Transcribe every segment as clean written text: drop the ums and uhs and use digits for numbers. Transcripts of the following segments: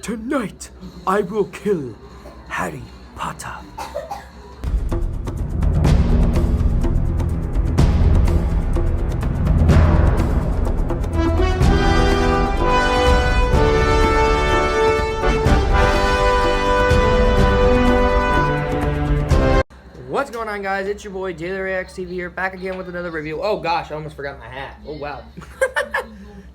Tonight, I will kill Harry Potter. What's going on, guys? It's your boy Daily Reacts TV here, back again with another review. Oh gosh, I almost forgot my hat. Oh wow.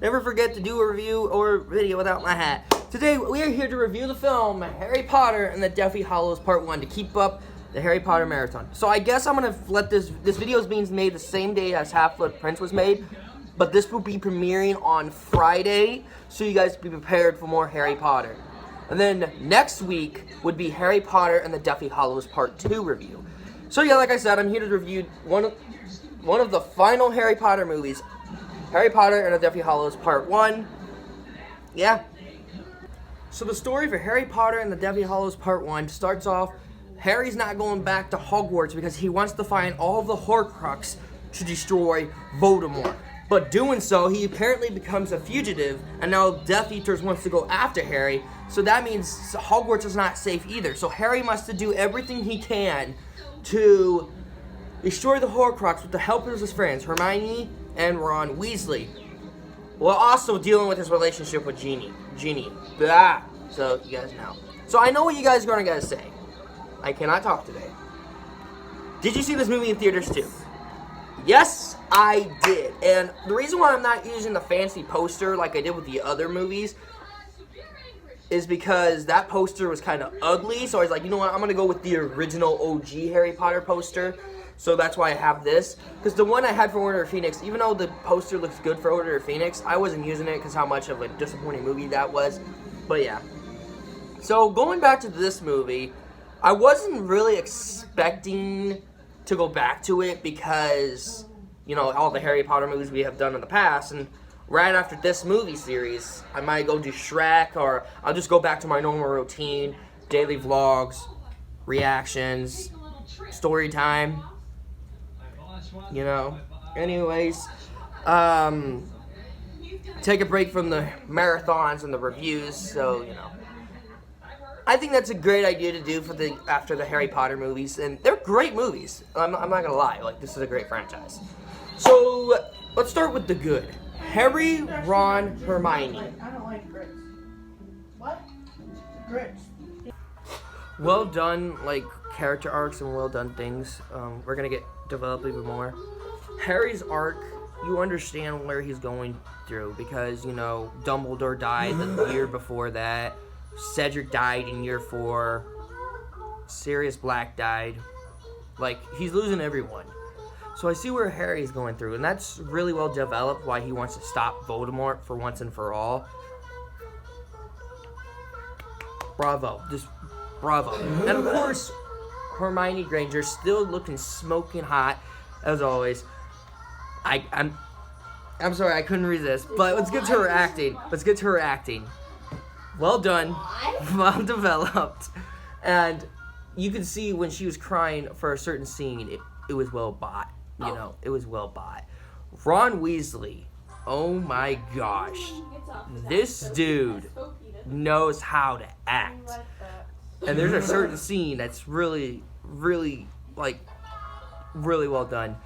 Never forget to do a review or video without my hat. Today we are here to review the film Harry Potter and the Deathly Hallows Part 1 to keep up the Harry Potter marathon. So I guess I'm gonna let this video is being made the same day as Half-Blood Prince was made, but this will be premiering on Friday, so you guys be prepared for more Harry Potter. And then next week would be Harry Potter and the Deathly Hallows Part 2 review. So yeah, like I said, I'm here to review one of the final Harry Potter movies, Harry Potter and the Deathly Hallows Part 1. Yeah. So the story for Harry Potter and the Deathly Hallows Part 1 starts off, Harry's not going back to Hogwarts because he wants to find all the Horcrux to destroy Voldemort. But doing so, he apparently becomes a fugitive, and now Death Eaters wants to go after Harry, so that means Hogwarts is not safe either. So Harry must do everything he can to destroy the Horcrux with the help of his friends, Hermione and Ron Weasley, while also dealing with his relationship with Ginny. Blah. So you guys know. So I know what you guys are gonna say. I cannot talk today. Did you see this movie in theaters too? Yes, I did. And the reason why I'm not using the fancy poster like I did with the other movies is because that poster was kind of ugly. So I was like, you know what, I'm going to go with the original OG Harry Potter poster. So that's why I have this. Because the one I had for Order of Phoenix, even though the poster looks good for Order of Phoenix, I wasn't using it because how much of a disappointing movie that was. But yeah. So going back to this movie, I wasn't really expecting to go back to it because, you know, all the Harry Potter movies we have done in the past, and right after this movie series, I might go do Shrek, or I'll just go back to my normal routine, daily vlogs, reactions, story time, you know. Anyways, take a break from the marathons and the reviews, so, you know. I think that's a great idea to do for after the Harry Potter movies, and they're great movies. I'm not gonna lie, like, this is a great franchise. So let's start with the good. Harry, Ron, Hermione. I don't like grits. What? Grits. Well done, like, character arcs and well done things. We're gonna get developed even more. Harry's arc, you understand where he's going through because, you know, Dumbledore died the year before that. Cedric died in year 4. Sirius Black died. Like, he's losing everyone. So I see where Harry's going through, and that's really well developed why he wants to stop Voldemort for once and for all. Bravo. Just bravo. And of course, Hermione Granger still looking smoking hot, as always. I'm sorry, I couldn't resist. But let's get to her acting. Well done, well developed, and you can see when she was crying for a certain scene, it was well bought, you know, it was well bought. Ron Weasley, oh my gosh, this dude knows how to act, and there's a certain scene that's really well done,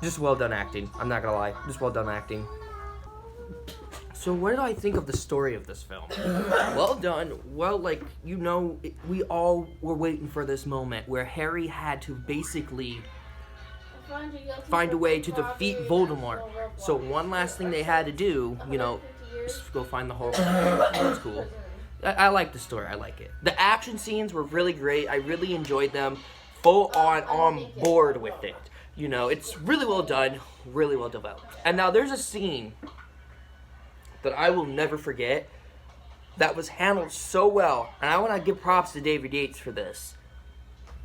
just well done acting, I'm not gonna lie, just well done acting. So what did I think of the story of this film? Well done. Well, like, you know, we all were waiting for this moment where Harry had to basically find a way to defeat Voldemort. So one last thing they had to do, you know, is go find the Horcrux. That's cool. I like the story. I like it. The action scenes were really great. I really enjoyed them. Full on board with it. You know, it's really well done, really well developed. And now there's a scene that I will never forget, that was handled so well, and I want to give props to David Yates for this,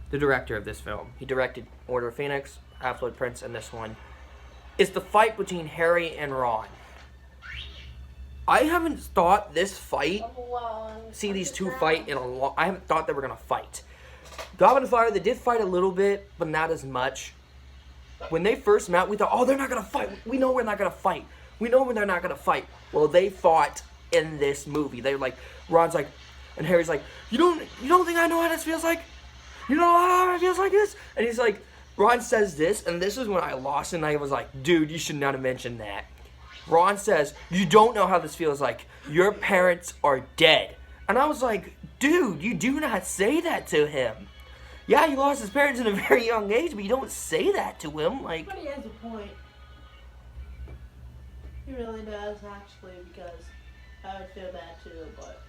the director of this film. He directed Order of Phoenix, Half-Blood Prince, and this one. It's the fight between Harry and Ron. I haven't thought this fight, see these two fight in a long, I haven't thought they were going to fight. Goblet of Fire, they did fight a little bit, but not as much. When they first met, we thought, oh, they're not going to fight. We know we're not going to fight. We know when they're not going to fight. Well, they fought in this movie. They're like, Ron's like, and Harry's like, you don't think I know how this feels like? You know how it feels like this? And he's like, Ron says this, and this is when I lost, and I was like, dude, you should not have mentioned that. Ron says, you don't know how this feels like. Your parents are dead. And I was like, dude, you do not say that to him. Yeah, he lost his parents at a very young age, but you don't say that to him. Like, But he has a point. He really does, actually, because I would feel bad too, but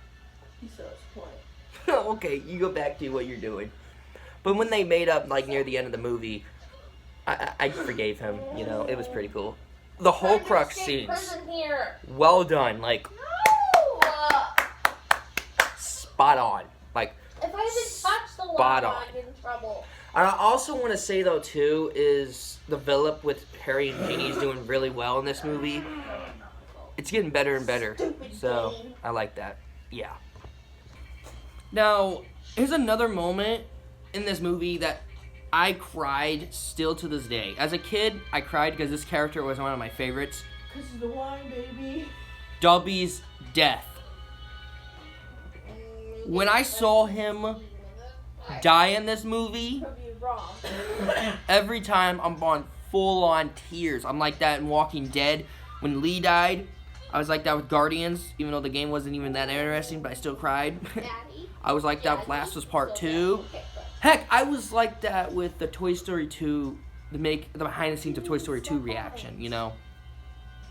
he still has a point. okay, you go back to what you're doing. But when they made up, like, near the end of the movie, I forgave him, you know, it was pretty cool. The whole crux scenes, well done, like, spot on, like, If I even touch the spot water, on. I get in trouble. And I also want to say, though, too, is the Philip with Harry and Ginny is doing really well in this movie. It's getting better and better, so I like that, yeah. Now, here's another moment in this movie that I cried still to this day. As a kid, I cried because this character was one of my favorites. Because of the wine, baby. Dobby's death. When I saw him die in this movie, Prove you wrong. every time I'm on full-on tears. I'm like that in Walking Dead. When Lee died, I was like that with Guardians, even though the game wasn't even that interesting, but I still cried. Daddy. I was like that with Last of Us Part 2. Heck, I was like that with the Toy Story 2, the behind the scenes of Toy Story 2 reaction, you know?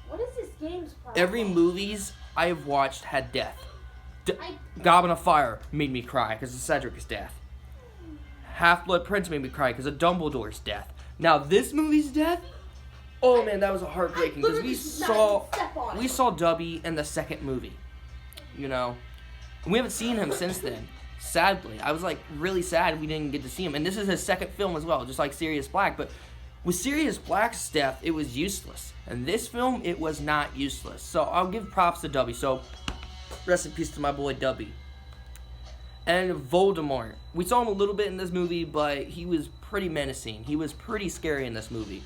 What is this game's problem? Every movies I have watched had death. Goblin of Fire made me cry because of Cedric's death. Half-Blood Prince made me cry because of Dumbledore's death. Now this movie's death, oh man, that was heartbreaking because we saw Dubby in the second movie, you know, and we haven't seen him since then. Sadly, I was like really sad we didn't get to see him, and this is his second film as well, just like Sirius Black. But with Sirius Black's death, it was useless, and this film it was not useless. So I'll give props to Dubby. So rest in peace to my boy Dubby. And Voldemort. We saw him a little bit in this movie, but he was pretty menacing. He was pretty scary in this movie.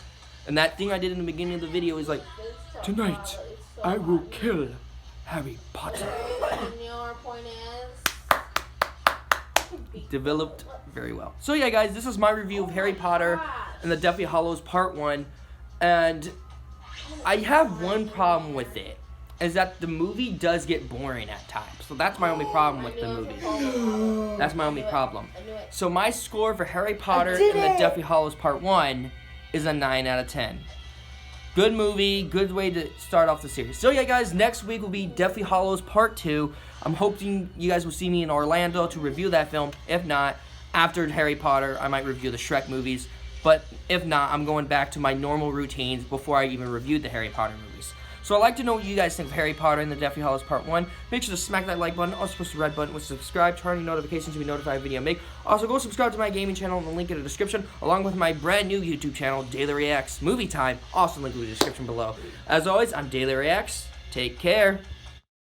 And that thing I did in the beginning of the video is like, Tonight, I will kill Harry Potter. And your point is... developed very well. So yeah, guys, this is my review of Harry Potter and the Deathly Hallows Part 1. And I have one problem with it, is that the movie does get boring at times. So that's my only problem with the movie. That's my only problem. So my score for Harry Potter and the Deathly Hallows Part 1 is a 9 out of 10. Good movie, good way to start off the series. So yeah, guys, next week will be Deathly Hallows Part 2. I'm hoping you guys will see me in Orlando to review that film. If not, after Harry Potter, I might review the Shrek movies. But if not, I'm going back to my normal routines before I even reviewed the Harry Potter movies. So I'd like to know what you guys think of Harry Potter and the Deathly Hallows Part 1. Make sure to smack that like button. Also push the red button with subscribe, turn on notifications to be notified of video I make. Also go subscribe to my gaming channel in the link in the description, along with my brand new YouTube channel, Daily Reacts Movie Time. Also link in the description below. As always, I'm Daily Reacts. Take care.